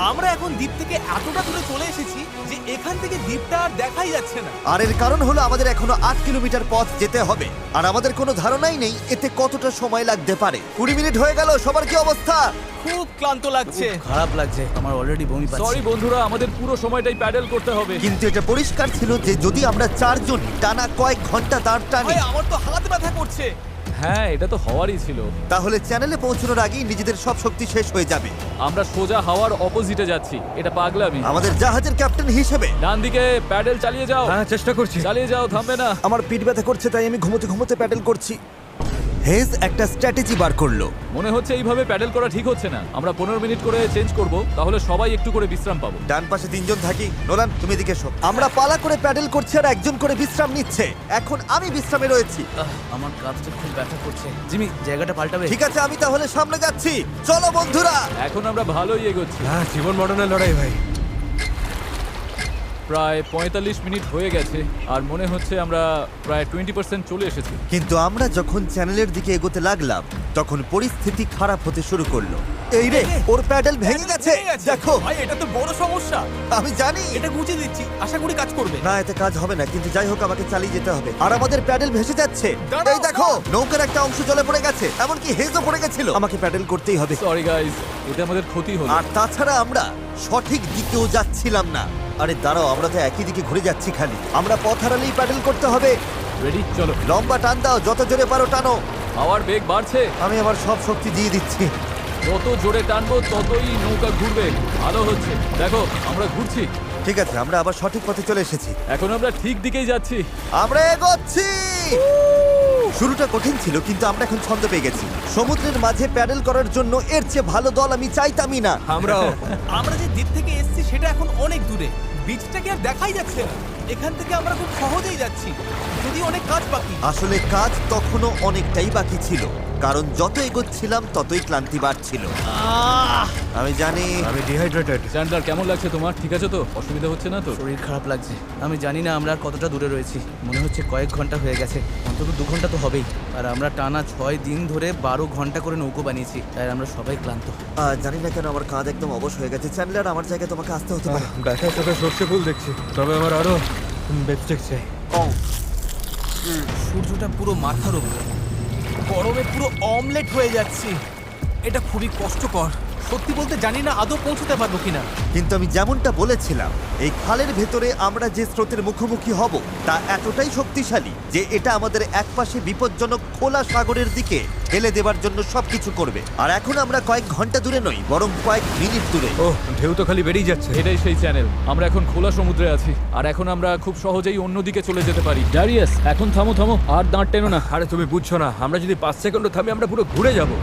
আমরা এখন দ্বীপ থেকে এতটা দূরে চলে এসেছি যে এখান থেকে দ্বীপটা আর দেখাই যাচ্ছে না।
আর এর কারণ হলো আমাদের এখনো 8 কিলোমিটার পথ যেতে হবে, আর আমাদের কোনো ধারণাই নেই এতে কতটা সময় লাগতে পারে। 20 মিনিট হয়ে গেল। সবার কি অবস্থা?
খুব ক্লান্ত লাগছে।
খারাপ লাগছে, আমার অলরেডি বমি পাচ্ছে।
সরি বন্ধুরা, আমাদের পুরো সময়টাই প্যাডেল করতে হবে।
কিন্তু এটা পরিষ্কার ছিল যে যদি আমরা 4 জন টানা কয়েক ঘন্টা দাঁড় টানি,
ভাই, আমার তো হাত ব্যথা করছে।
হ্যাঁ, এটা তো হওয়ারই ছিল।
তাহলে চ্যানেলে পৌঁছানোর আগেই নিজেদের সব শক্তি শেষ হয়ে যাবে।
আমরা সোজা হাওয়ার অপোজিটে যাচ্ছি, এটা পাগলামি।
আমাদের জাহাজের ক্যাপ্টেন হিসেবে
ডান দিকে প্যাডেল চালিয়ে যাও,
হ্যাঁ চেষ্টা করছি।
চালিয়ে যাও, থামবে না।
আমার পিঠ ব্যথা করছে, তাই আমি ঘুমোতে ঘুমোতে প্যাডেল করছি। হেজ একটা স্ট্র্যাটেজি বার করলো।
মনে হচ্ছে এইভাবে প্যাডেল করা ঠিক হচ্ছে না। আমরা 15 মিনিট করে চেঞ্জ করব, তাহলে সবাই একটু করে বিশ্রাম পাবো।
ডান পাশে 3 জন থাকি। নোলান, তুমি এদিকে এসো। আমরা পালা করে প্যাডেল করছি আর একজন করে বিশ্রাম নিচ্ছে। এখন আমি বিশ্রামে রয়েছি।
আমার কাঁধটা খুব ব্যথা করছে। জিমি, জায়গাটা পাল্টাবে?
ঠিক আছে, আমি তাহলে সামনে যাচ্ছি। চলো বন্ধুরা।
এখন আমরা ভালোই এগোচ্ছি।
হ্যাঁ জীবন মরণের লড়াই ভাই।
প্রায় 45 মিনিট হয়ে গেছে আর মনে হচ্ছে আমরা প্রায় 20% চলে এসেছি।
কিন্তু আমরা যখন চ্যানেলের দিকে এগোতে লাগলাম তখন পরিস্থিতি খারাপ হতে শুরু করলো। এই রে, ওর প্যাডেল ভেঙে গেছে। দেখো,
ভাই এটা তো বড় সমস্যা।
আমি জানি।
এটা গুছিয়ে দিচ্ছি, আশা করি কাজ করবে।
না, এতে কাজ হবে না, কিন্তু যাই হোক আমাকে চালিয়ে যেতে হবে। আর আমাদের প্যাডেল ভেসে যাচ্ছে।
দাঁড়াও,
এই দেখো, নৌকার একটা অংশ জলে পড়ে গেছে, এমনকি হেজও পড়ে গেছিল। আমাকে প্যাডেল করতেই হবে।
সরি গাইস, এতে আমাদের ক্ষতি হলো।
আর তাছাড়া আমরা সঠিক দিকেও যাচ্ছিলাম না। আরে দাঁড়াও, আমরা তো একই দিকে ঘুরে যাচ্ছি খালি। আমরা পথ হারালেই প্যাডেল করতে হবে।
রেডি, চলো।
লম্বা টান দাও, যত জোরে পারো টানো।
হাওয়ার বেগ বাড়ছে,
আমি আমার সব শক্তি দিয়ে দিচ্ছি।
যত জোরে টানবো ততই নৌকা ঘুরবে। ভালো হচ্ছে, দেখো আমরা ঘুরছি।
ঠিক আছে, আমরা আবার সঠিক পথে চলে এসেছি।
এখন আমরা ঠিক দিকেই যাচ্ছি।
আমরা এগোচ্ছি। শুরুটা কঠিন ছিল, কিন্তু আমরা এখন ছন্দ পেয়ে গেছি। সমুদ্রের মাঝে প্যাডেল করার জন্য এর চেয়ে ভালো দল আমি চাইতামই না।
আমরাও।
আমরা যে দ্বীপ থেকে এসেছি সেটা এখন অনেক দূরে। বিচটাকে আর দেখাই যাচ্ছে না। এখান থেকে আমরা খুব সহজেই যাচ্ছি, যদি অনেক কাজ বাকি।
আসলে কাজ তখনও অনেকটাই বাকি ছিল, কারণ যত এগোচ্ছিলাম ততই ক্লান্তি বাড়ছিল। আমি জানি।
আমি ডিহাইড্রেটেড।
চ্যান্ডলার, কেমন লাগছে তোমার? ঠিক আছে তো? অসুবিধা হচ্ছে না তো?
শরীর খারাপ লাগছে। আমি জানি না আমরা আর কতটা দূরে রয়েছি। মনে হচ্ছে কয়েক ঘন্টা হয়ে গেছে, অন্তত 2 ঘন্টা তো হবেই। আর আমরা টানা 6 দিন ধরে 12 ঘন্টা করে নৌকো বানিয়েছি, তাই আমরা সবাই ক্লান্ত।
জানি না কেন আমার কাঁধ একদম অবশ হয়ে গেছে। চ্যান্ডলার, আমার জায়গায় তোমাকে আসতে হতে পারে।
ব্যথার সাথে সর্ষে ফুল দেখছি, তবে আমার আরো বেস্টেক চাই।
সূর্যটা পুরো মাথার উপর, গরমে পুরো অমলেট হয়ে যাচ্ছি। এটা খুবই কষ্টকর। সত্যি বলতে জানি না আদৌ পৌঁছতে পারবো কিনা।
কিন্তু আমি যেমনটা বলেছিলাম, এই খালের ভেতরে আমরা যে স্রোতের মুখোমুখি হব তা এতটাই শক্তিশালী যে এটা আমাদের একপাশে বিপজ্জনক খোলা সাগরের দিকে ঠেলে দেবার জন্য সবকিছু করবে। আর এখন আমরা কয়েক ঘন্টা দূরে নই, বরং কয়েক মিনিট দূরে।
ও ঢেউ তো খালি বেরিয়ে যাচ্ছে।
এটাই সেই চ্যানেল। আমরা এখন খোলা সমুদ্রে আছি আর এখন আমরা খুব সহজেই অন্যদিকে চলে যেতে পারি। ড্যারিয়াস, এখন থামো থামো, আর দাঁড় টেনো না।
আরে তুমি বুঝছো না, আমরা যদি 5 সেকেন্ডও থামি আমরা পুরো ঘুরে যাব।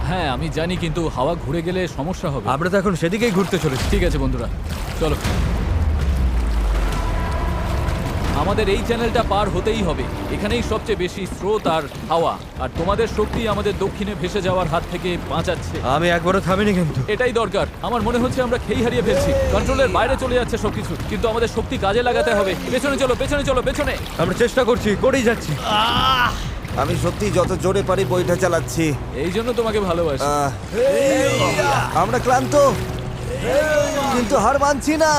হ্যাঁ আমি জানি, কিন্তু হাওয়া ঘুরে গেলে সমস্যা হবে।
আমরা তো এখন সেদিকেই ঘুরতে চলেছি।
ঠিক আছে বন্ধুরা, চলো। আমাদের এই চ্যানেলটা পার হতেই হবে। এখানেই সবচেয়ে বেশি স্রোত আর হাওয়া, আর তোমাদের শক্তি আমাদের দক্ষিণে ভেসে যাওয়ার হাত থেকে বাঁচাচ্ছে।
আমি একবারও থামিনি কিন্তু।
এটাই দরকার। আমার মনে হচ্ছে আমরা খেই হারিয়ে ফেলছি, কন্ট্রোলের বাইরে চলে যাচ্ছে সবকিছু। কিন্তু আমাদের শক্তি কাজে লাগাতে হবে। পেছনে চলো, পেছনে চলো, পেছনে।
আমরা চেষ্টা করছি, করেই যাচ্ছি।
আমি সত্যি যত জোরে পারি বইটা চালাচ্ছি।
এই জন্য তোমাকে ভালোবাসি।
আমরা ক্লান্ত, কিন্তু হার মানছি না।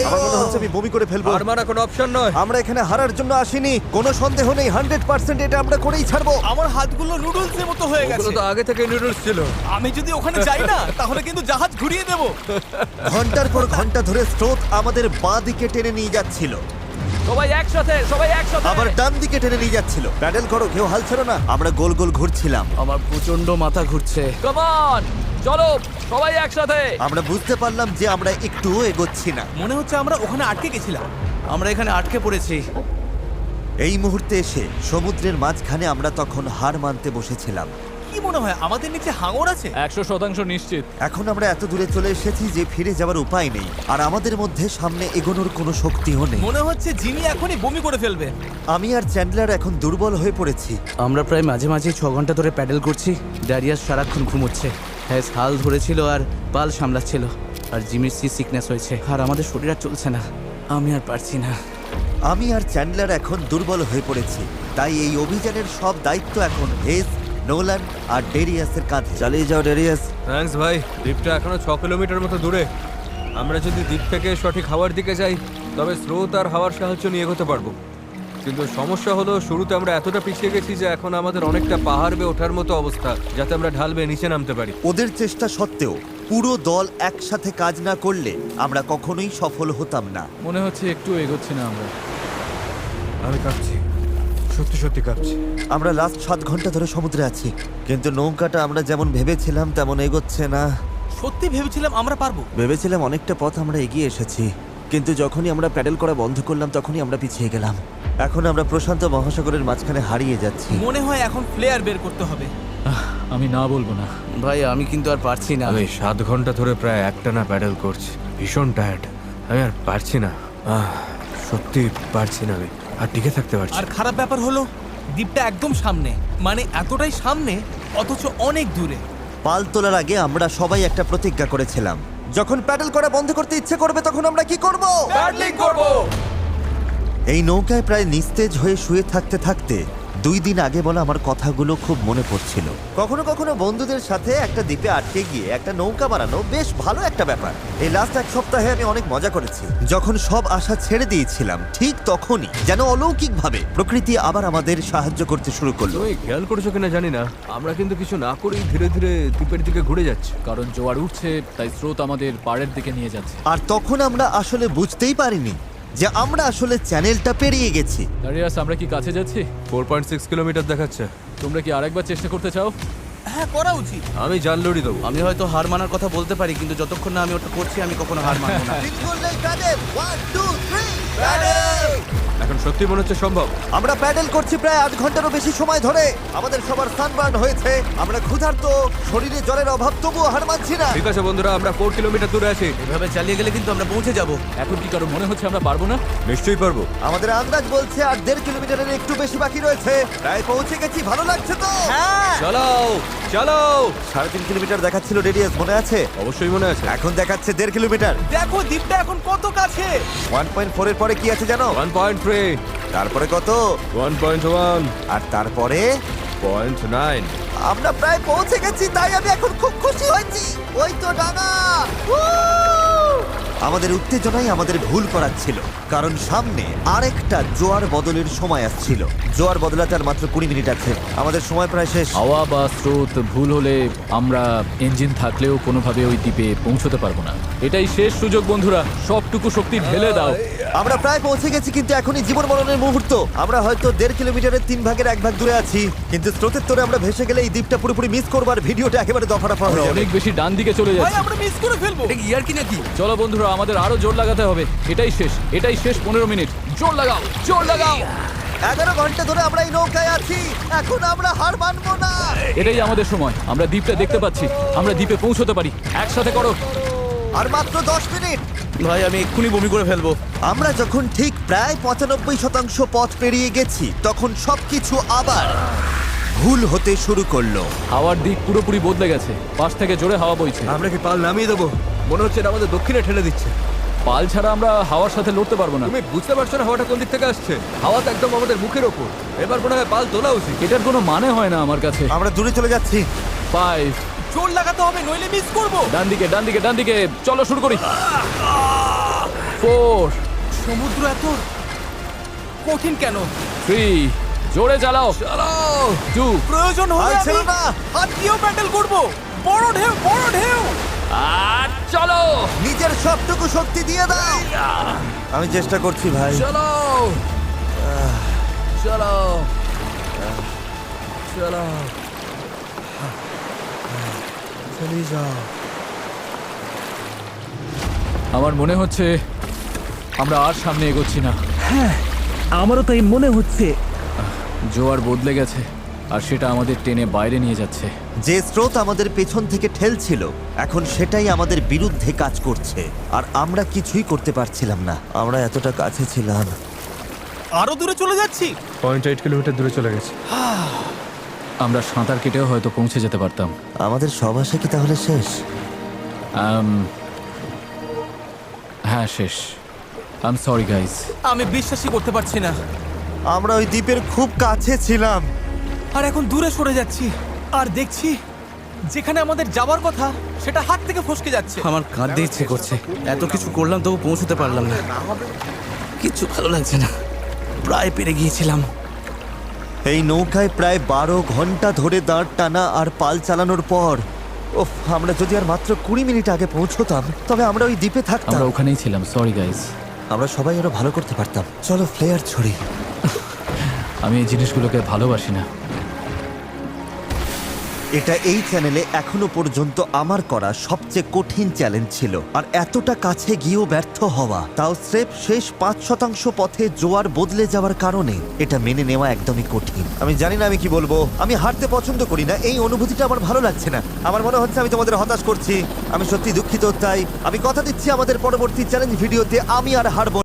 আমার মনে হচ্ছে আমি বমি করে ফেলবো।
আর মারা কোনো অপশন নয়।
আমরা এখানে হারার জন্য আসিনি, কোনো সন্দেহ নেই। 100% এটা আমরা করেই ছাড়বো।
আমার হাতগুলো নুডলসের মতো হয়ে
ওগুলো
গেছে।
তো আগে থেকে নুডলস ছিল।
আমি যদি ওখানে যাই না তাহলে কিন্তু জাহাজ ঘুরিয়ে দেবো।
ঘন্টার পর ঘন্টা ধরে স্রোত আমাদের বাঁ দিকে টেনে নিয়ে যাচ্ছিল,
সবাই একসাথে, সবাই একসাথে।
আবার ডান দিকে টেনে নিয়ে যাচ্ছিল। প্যাডেল করো, কেউ হাল ছেড়ো না। আমরা গোল গোল ঘুরছিলাম।
আমার প্রচন্ড মাথা ঘুরছে।
কাম অন, চলো সবাই একসাথে।
আমরা বুঝতে পারলাম যে আমরা একটুও এগোচ্ছি না।
মনে হচ্ছে আমরা ওখানে আটকে গেছিলাম।
আমরা এখানে আটকে পড়েছি।
এই মুহূর্তে এসে সমুদ্রের মাঝখানে আমরা তখন হার মানতে বসেছিলাম।
কি মনে হয় আমাদের নিচে হাঙর আছে?
100% নিশ্চিত।
এখন আমরা এত দূরে চলে এসেছি যে ফিরে যাওয়ার উপায় নেই, আর আমাদের মধ্যে সামনে এগোনোর কোনো শক্তিও নেই।
মনে হচ্ছে জিমি এখনই বমি করে ফেলবে।
আমি আর চ্যান্ডলার এখন দুর্বল হয়ে পড়েছি।
আমরা প্রায় মাঝে মাঝে 6 ঘন্টা ধরে প্যাডেল করছি। ড্যারিয়াস সারাক্ষণ ঘুমোচ্ছে, হ্যাঁ হাল ধরেছিল আর পাল সামলাচ্ছিল। আর জিমির সিকনেস হয়েছে, আর আমাদের শরীর আর চলছে না। আমি আর পারছি না।
আমি আর চ্যান্ডলার এখন দুর্বল হয়ে পড়েছি, তাই এই অভিযানের সব দায়িত্ব এখন হেজ, নোলান আর ডেরিয়াসের কাঁধে। চালিয়ে যাও ডেরিয়াস।
থ্যাঙ্কস ভাই। দ্বীপটা এখনো 6 কিলোমিটার মতো দূরে। আমরা যদি দ্বীপ থেকে সঠিক হাওয়ার দিকে যাই তবে স্রোত আর হাওয়ার সাহায্য নিয়ে এগোতে পারবো। কিন্তু সমস্যা হলো শুরুতে আমরা এতটা পিছিয়ে গেছি যে এখন আমাদের অনেকটা পাহাড় বেয়ে ওঠার মতো অবস্থা, যাতে আমরা ঢাল বেয়ে নিচে নামতে পারি।
ওদের চেষ্টা সত্ত্বেও পুরো দল একসাথে কাজ না করলে আমরা কখনোই সফল হতাম না।
মনে হচ্ছে একটু এগোচ্ছি না আমরা।
আমি কাঁপছি,
সত্যি সত্যি কাঁপছি।
আমরা লাস্ট 7 ঘন্টা ধরে সমুদ্রে আছি, কিন্তু নৌকাটা আমরা যেমন ভেবেছিলাম তেমন এগোচ্ছে না।
সত্যি ভেবেছিলাম আমরা পারবো।
ভেবেছিলাম অনেকটা পথ আমরা এগিয়ে এসেছি, কিন্তু যখনই আমরা প্যাডেল করা বন্ধ করলাম তখনই আমরা পিছিয়ে গেলাম। এখন আমরা প্রশান্ত মহাসাগরের মাঝখানে হারিয়ে যাচ্ছি।
মনে হয় এখন ফ্লেয়ার বের করতে হবে।
আমি না বলবো না।
ভাই আমি কিন্তু আর পারছি না।
আমি 7 ঘন্টা ধরে প্রায় একটানা প্যাডেল করছি, ভীষণ টায়ার্ড। আমি আর পারছি না, সত্যি পারছি না, আমি আর টিকে থাকতে পারছি
আর
না।
খারাপ ব্যাপার হলো দ্বীপটা একদম সামনে, মানে এতটাই সামনে অথচ অনেক দূরে।
পাল তোলার আগে আমরা সবাই একটা প্রতিজ্ঞা করেছিলাম, যখন প্যাডেল করা বন্ধ করতে ইচ্ছে করবে তখন আমরা কি করব?
প্যাডলিং করব।
এই নৌকায় প্রায় নিস্তেজ হয়ে শুয়ে থাকতে থাকতে 2 দিন আগে বলা আমার কথাগুলো খুব মনে পড়ছিল। কখনো কখনো বন্ধুদের সাথে একটা দ্বীপে আটকে গিয়ে একটা নৌকা বানানো বেশ ভালো একটা ব্যাপার। এই লাস্ট 1 সপ্তাহে আমি অনেক মজা করেছি। যখন সব আশা ছেড়ে দিয়েছিলাম ঠিক তখনই যেন অলৌকিকভাবে প্রকৃতি আবার আমাদের সাহায্য করতে শুরু করলো।
তুমি খেয়াল করেছো কিনা জানি না, আমরা কিন্তু কিছু না করেই ধীরে ধীরে দ্বীপের দিকে ঘুরে যাচ্ছি।
কারণ জোয়ার উঠছে, তাই স্রোত আমাদের পাড়ের দিকে নিয়ে যাচ্ছে।
আর তখন আমরা আসলে বুঝতেই পারিনি যে আমরা আসলে চ্যানেলটা পেরিয়ে গেছি।
দাঁড়িয়াস, আমরা কি কাছে যাচ্ছি?
4.6 কিলোমিটার দেখাচ্ছে।
তোমরা কি আরেকবার চেষ্টা করতে চাও?
হ্যাঁ, করা উচিত।
আমি জান লড়ি দেবো।
আমি হয়তো হার মানার কথা বলতে পারি, কিন্তু যতক্ষণ না আমি ওটা করছি আমি কখনো হার মানবো না।
One, two, three, pedal!
এখন সত্যি মনে হচ্ছে সম্ভব।
আমরা প্যাডেল করছি প্রায় 8 ঘন্টারও বেশি সময় ধরে। আমাদের সবার সানবার্ন হয়েছে, আমরা ক্ষুধার্ত, শরীরে জলের অভাব, তবুও হার মানছি না।
ঠিক আছে বন্ধুরা, আমরা 4 কিলোমিটার দূরে আছি।
এভাবে চালিয়ে গেলে কিন্তু আমরা পৌঁছে যাব।
এখন কি কারো মনে হচ্ছে আমরা পারবো না?
নিশ্চয়ই পারবো।
আমাদের আন্দাজ বলছে আর 1.5 কিলোমিটারের একটু বেশি বাকি রয়েছে। প্রায় পৌঁছে গেছি, ভালো লাগছে তো?
হ্যাঁ,
চালাও চালাও।
3.5 কিলোমিটার দেখাচ্ছিল রেডিয়াস, মনে আছে?
অবশ্যই মনে আছে।
এখন দেখাচ্ছে 1.5 কিলোমিটার।
দেখো দ্বীপটা এখন কত কাছে।
1.4 এর পরে কি আছে জানো?
1.3,
তারপরে কত?
1.1,
আর তারপরে
0.9।
আমরা প্রায় পৌঁছে গেছি, তাই আমি এখন খুব খুশি হয়েছি। ওই তো ডাঙা। আমাদের উত্তেজনাই আমাদের ভুল করাচ্ছিল, কারণ সামনে আরেকটা জোয়ার বদলের সময় আসছিল। জোয়ার বদলাতে আর মাত্র 20 মিনিট আছে, আমাদের সময় প্রায় শেষ।
হাওয়া বা স্রোত ভুল হলে আমরা ইঞ্জিন থাকলেও কোনোভাবে ওই দ্বীপে পৌঁছতে পারবো না। এটাই শেষ সুযোগ বন্ধুরা, সবটুকু শক্তি ঢেলে দাও।
আমরা প্রায় পৌঁছে গেছি, কিন্তু এখনই জীবন মরণের মুহূর্ত। আমরা হয়তো 1.5 কিলোমিটারের 3 ভাগের 1 ভাগ দূরে আছি, কিন্তু স্রোতের তোরে আমরা ভেসে গেলে এই দ্বীপটা পুরোপুরি মিস করবো আর ভিডিওটা একেবারে দফারফা হয়ে যাবে।
অনেক বেশি ডান দিকে চলে
ভাই,
যাচ্ছে।
আমরা মিস করে ফেলবো।
এটা ইয়ার কি নাকি?
চলো বন্ধুরা, আমাদের আরো জোর লাগাতে হবে। এটাই শেষ 15 মিনিট। জোর লাগাও, জোর লাগাও।
11 ঘন্টা ধরে আমরা এই নৌকায় আছি, এখন আমরা হার মানবো না।
এটাই আমাদের সময়। আমরা দ্বীপটা দেখতে পাচ্ছি, আমরা দ্বীপে পৌঁছতে পারি। একসাথে করো।
আর মাত্র 10 মিনিট।
ভাই আমি এক্ষুনি বমি করে ফেলবো।
আমরা যখন ঠিক প্রায় 95% পথ পেরিয়ে গেছি, তখন সবকিছু আবার ভুল হতে শুরু করলো।
হাওয়ার দিক পুরোপুরি বদলে গেছে, পাশ থেকে জোরে হাওয়া বইছে।
আমরা কি পাল নামিয়ে দেবো? মনে হচ্ছে এটা আমাদের দক্ষিণে ঠেলে দিচ্ছে।
পাল ছাড়া আমরা হাওয়ার সাথে লড়তে পারবো না।
তুমি বুঝতে পারছো না হাওয়াটা কোন দিক থেকে আসছে? হাওয়া তো একদম আমাদের মুখের ওপর। এবার মনে হয় পাল তোলা উচিত।
এটার কোনো মানে হয় না আমার কাছে।
আমরা দূরে চলে যাচ্ছি।
5,
জোর লাগাতে হবে, নইলে মিস করব।
ডান দিকে। চলো শুরু করি। 4,
সমুদ্র এত কঠিন কেন?
3, জোরে চালাও। 2,
প্রয়োজন হলে
আর
আমি
ছিল না।
হাত দিয়েও প্যাডেল করব। বড় ঢেউ।
আর চলো।
নিজের সবটুকু শক্তি দিয়ে দাও। আমি চেষ্টা করছি ভাই।
চলো।
চলে যাও।
আমার মনে হচ্ছে আমরা আর সামনে এগোচ্ছি না।
আমারও তাই মনে হচ্ছে।
জোয়ার বদলে গেছে, আর সেটা আমাদের টেনে বাইরে নিয়ে যাচ্ছে।
যে স্রোত আমাদের পেছন থেকে ঠেলছিল, এখন সেটাই আমাদের বিরুদ্ধে কাজ করছে, আর আমরা কিছুই করতে পারছিলাম না। আমরা এতটা কাছে ছিলাম।
আরো দূরে চলে যাচ্ছি।
0.8 কিলোমিটার দূরে চলে গেছে।
আমরা সাঁতার কেটেও হয়তো পৌঁছে যেতে পারতাম।
আমাদের সব আশা কি তাহলে শেষ?
হ্যাঁ, শেষ। I am sorry guys.
আমি বিশ্বাসই করতে পারছি না।
আমরা ওই দ্বীপের খুব কাছে ছিলাম।
আর এখন দূরে সরে যাচ্ছি, আর দেখছি যেখানে আমাদের যাওয়ার কথা সেটা হাত থেকে ফসকে যাচ্ছে।
আমার কাঁদতে ইচ্ছে করছে। এত কিছু করলাম তবু পৌঁছতে পারলাম না। কিচ্ছু ভালো লাগছে না। প্রায় পেরে গিয়েছিলাম।
এই নৌকায় প্রায় 12 ঘন্টা ধরে দাঁড় টানা আর পাল চালানোর পর, ওফ, আমরা যদি আর মাত্র 20 মিনিট আগে পৌঁছতাম, তবে আমরা ওই দ্বীপে থাকতাম।
আমরা ওখানেই ছিলাম। Sorry guys.
আমরা সবাই আরো ভালো করতে পারতাম। চলো ফ্লেয়ার ছড়ি।
আমি এই জিনিসগুলোকে ভালোবাসি না।
এটা এই চ্যানেলে এখনো পর্যন্ত আমার করা সবচেয়ে কঠিন চ্যালেঞ্জ ছিল, আর এতটা কাছে গিয়েও ব্যর্থ হওয়া, তাও স্রেফ শেষ 5% পথে জোয়ার বদলে যাওয়ার কারণে, এটা মেনে নেওয়া একদমই কঠিন। আমি জানি না আমি কি বলবো। আমি হারতে পছন্দ করি না, এই অনুভূতিটা আমার ভালো লাগছে না। আমার মনে হচ্ছে আমি তোমাদের হতাশ করছি। আমি সত্যি দুঃখিত। তাই আমি কথা দিচ্ছি আমাদের পরবর্তী চ্যালেঞ্জ ভিডিওতে আমি আর হারবো